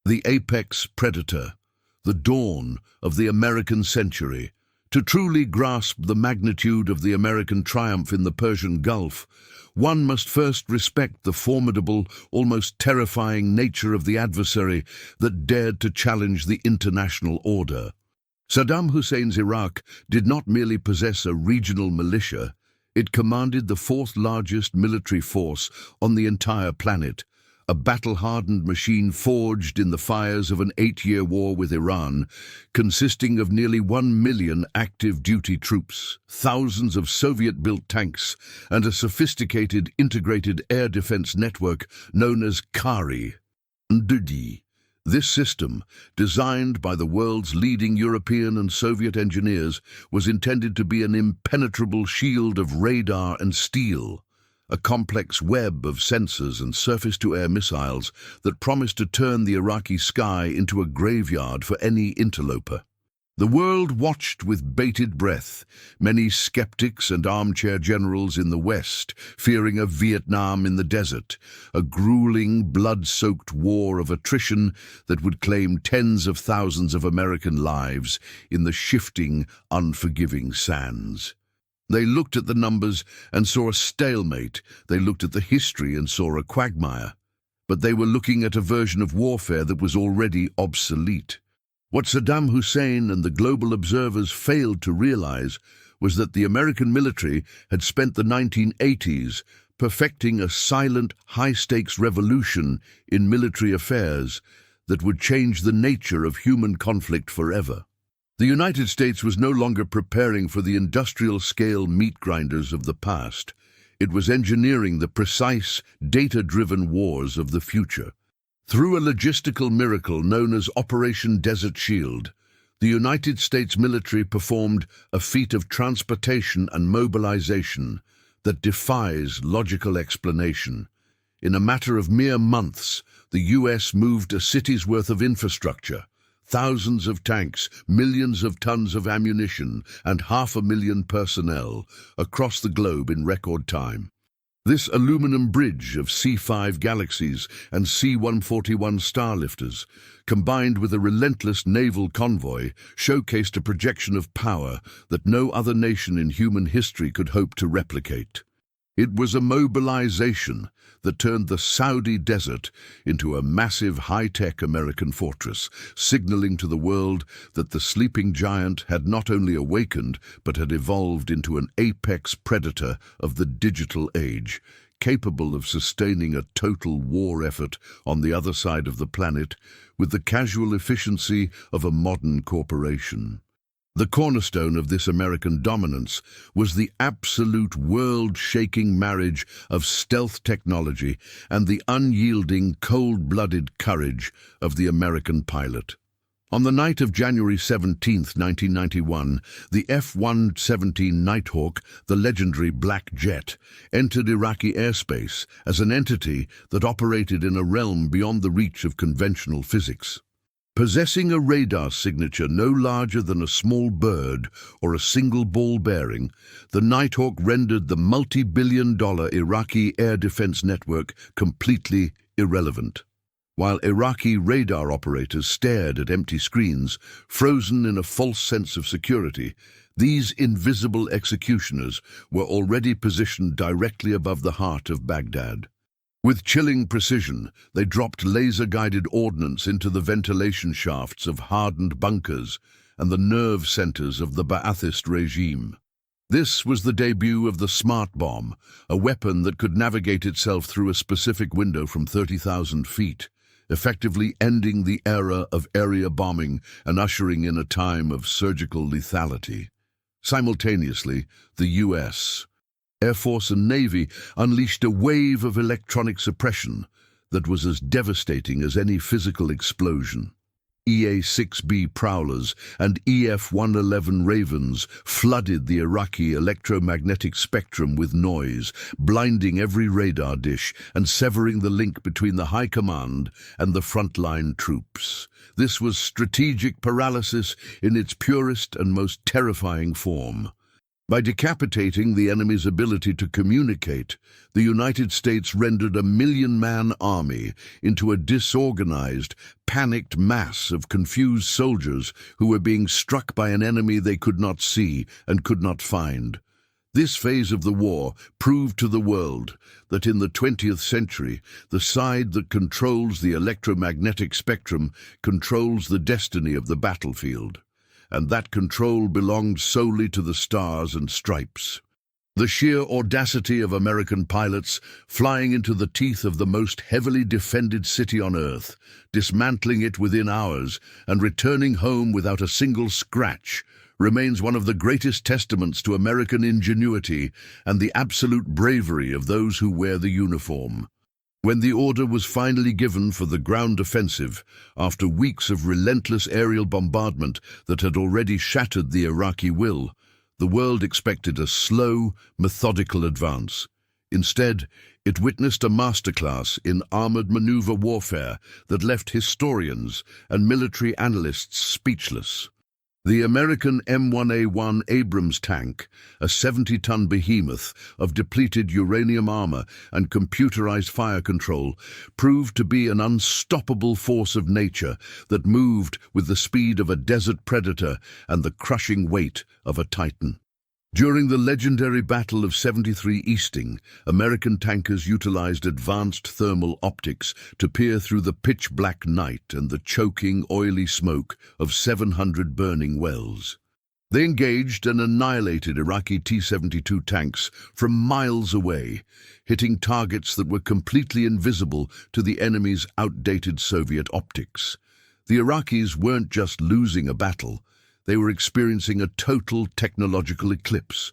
the apex predator, the dawn of the American century. To truly grasp the magnitude of the American triumph in the Persian Gulf, one must first respect the formidable, almost terrifying nature of the adversary that dared to challenge the international order. Saddam Hussein's Iraq did not merely possess a regional militia, it commanded the fourth-largest military force on the entire planet, a battle-hardened machine forged in the fires of an 8-year war with Iran, consisting of nearly 1 million active-duty troops, thousands of Soviet-built tanks, and a sophisticated integrated air defense network known as KARI. This system, designed by the world's leading European and Soviet engineers, was intended to be an impenetrable shield of radar and steel, a complex web of sensors and surface-to-air missiles that promised to turn the Iraqi sky into a graveyard for any interloper. The world watched with bated breath, many skeptics and armchair generals in the West fearing a Vietnam in the desert, a grueling, blood-soaked war of attrition that would claim tens of thousands of American lives in the shifting, unforgiving sands. They looked at the numbers and saw a stalemate. They looked at the history and saw a quagmire. But they were looking at a version of warfare that was already obsolete. What Saddam Hussein and the global observers failed to realize was that the American military had spent the 1980s perfecting a silent, high-stakes revolution in military affairs that would change the nature of human conflict forever. The United States was no longer preparing for the industrial-scale meat grinders of the past. It was engineering the precise, data-driven wars of the future. Through a logistical miracle known as Operation Desert Shield, the United States military performed a feat of transportation and mobilization that defies logical explanation. In a matter of mere months, the U.S. moved a city's worth of infrastructure, thousands of tanks, millions of tons of ammunition, and 500,000 personnel across the globe in record time. This aluminum bridge of C-5 Galaxies and C-141 Starlifters, combined with a relentless naval convoy, showcased a projection of power that no other nation in human history could hope to replicate. It was a mobilization that turned the Saudi desert into a massive high-tech American fortress, signaling to the world that the sleeping giant had not only awakened but had evolved into an apex predator of the digital age, capable of sustaining a total war effort on the other side of the planet with the casual efficiency of a modern corporation. The cornerstone of this American dominance was the absolute world-shaking marriage of stealth technology and the unyielding, cold-blooded courage of the American pilot. On the night of January 17, 1991, the F-117 Nighthawk, the legendary Black Jet, entered Iraqi airspace as an entity that operated in a realm beyond the reach of conventional physics. Possessing a radar signature no larger than a small bird or a single ball bearing, the Nighthawk rendered the multi-billion-dollar Iraqi air defense network completely irrelevant. While Iraqi radar operators stared at empty screens, frozen in a false sense of security, these invisible executioners were already positioned directly above the heart of Baghdad. With chilling precision, they dropped laser-guided ordnance into the ventilation shafts of hardened bunkers and the nerve centers of the Ba'athist regime. This was the debut of the smart bomb, a weapon that could navigate itself through a specific window from 30,000 feet, effectively ending the era of area bombing and ushering in a time of surgical lethality. Simultaneously, the U.S. Air Force and Navy unleashed a wave of electronic suppression that was as devastating as any physical explosion. EA-6B Prowlers and EF-111 Ravens flooded the Iraqi electromagnetic spectrum with noise, blinding every radar dish and severing the link between the high command and the frontline troops. This was strategic paralysis in its purest and most terrifying form. By decapitating the enemy's ability to communicate, the United States rendered a million-man army into a disorganized, panicked mass of confused soldiers who were being struck by an enemy they could not see and could not find. This phase of the war proved to the world that in the 20th century, the side that controls the electromagnetic spectrum controls the destiny of the battlefield, and that control belonged solely to the stars and stripes. The sheer audacity of American pilots flying into the teeth of the most heavily defended city on Earth, dismantling it within hours and returning home without a single scratch, remains one of the greatest testaments to American ingenuity and the absolute bravery of those who wear the uniform. When the order was finally given for the ground offensive, after weeks of relentless aerial bombardment that had already shattered the Iraqi will, the world expected a slow, methodical advance. Instead, it witnessed a masterclass in armored maneuver warfare that left historians and military analysts speechless. The American M1A1 Abrams tank, a 70-ton behemoth of depleted uranium armor and computerized fire control, proved to be an unstoppable force of nature that moved with the speed of a desert predator and the crushing weight of a titan. During the legendary Battle of 73 Easting, American tankers utilized advanced thermal optics to peer through the pitch-black night and the choking, oily smoke of 700 burning wells. They engaged and annihilated Iraqi T-72 tanks from miles away, hitting targets that were completely invisible to the enemy's outdated Soviet optics. The Iraqis weren't just losing a battle, they were experiencing a total technological eclipse.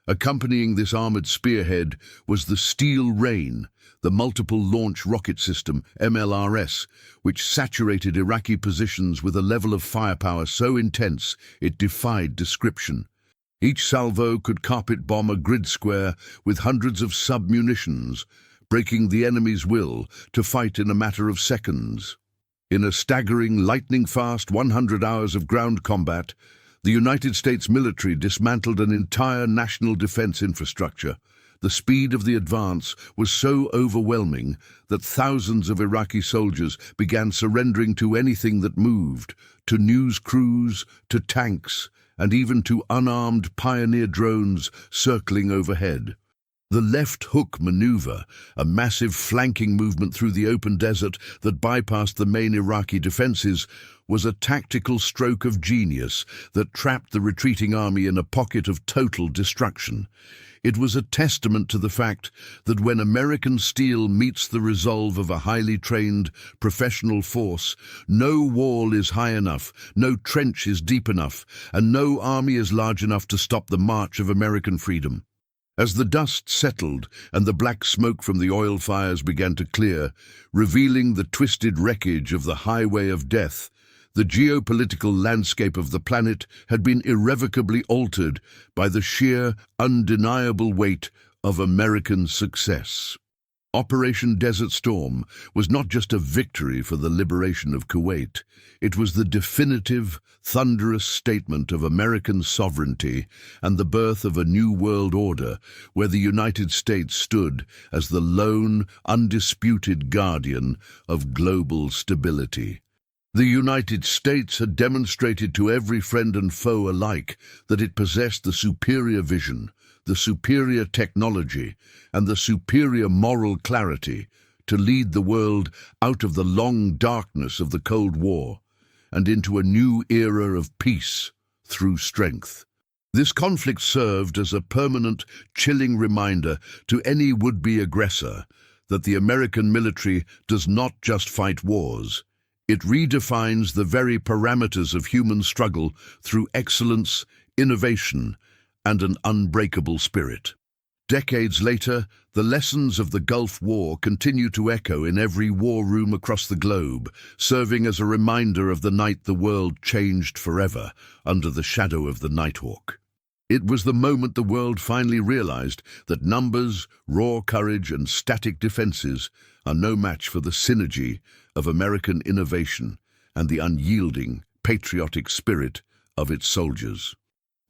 Accompanying this armored spearhead was the Steel Rain, the multiple launch rocket system, MLRS, which saturated Iraqi positions with a level of firepower so intense it defied description. Each salvo could carpet bomb a grid square with hundreds of sub-munitions, breaking the enemy's will to fight in a matter of seconds. In a staggering, lightning-fast 100 hours of ground combat, the United States military dismantled an entire national defense infrastructure. The speed of the advance was so overwhelming that thousands of Iraqi soldiers began surrendering to anything that moved, to news crews, to tanks, and even to unarmed pioneer drones circling overhead. The left hook maneuver, a massive flanking movement through the open desert that bypassed the main Iraqi defenses, was a tactical stroke of genius that trapped the retreating army in a pocket of total destruction. It was a testament to the fact that when American steel meets the resolve of a highly trained, professional force, no wall is high enough, no trench is deep enough, and no army is large enough to stop the march of American freedom. As the dust settled and the black smoke from the oil fires began to clear, revealing the twisted wreckage of the highway of death, the geopolitical landscape of the planet had been irrevocably altered by the sheer, undeniable weight of American success. Operation Desert Storm was not just a victory for the liberation of Kuwait. It was the definitive, thunderous statement of American sovereignty and the birth of a new world order where the United States stood as the lone, undisputed guardian of global stability. The United States had demonstrated to every friend and foe alike that it possessed the superior vision, the superior technology, and the superior moral clarity to lead the world out of the long darkness of the Cold War and into a new era of peace through strength. This conflict served as a permanent, chilling reminder to any would-be aggressor that the American military does not just fight wars. It redefines the very parameters of human struggle through excellence, innovation, and an unbreakable spirit. Decades later, the lessons of the Gulf War continue to echo in every war room across the globe, serving as a reminder of the night the world changed forever under the shadow of the Nighthawk. It was the moment the world finally realized that numbers, raw courage, and static defenses are no match for the synergy of American innovation and the unyielding, patriotic spirit of its soldiers.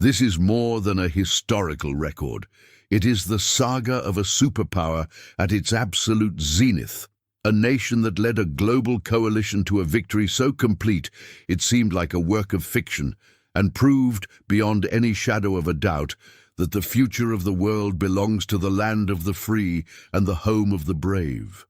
This is more than a historical record. It is the saga of a superpower at its absolute zenith. A nation that led a global coalition to a victory so complete it seemed like a work of fiction, and proved, beyond any shadow of a doubt, that the future of the world belongs to the land of the free and the home of the brave.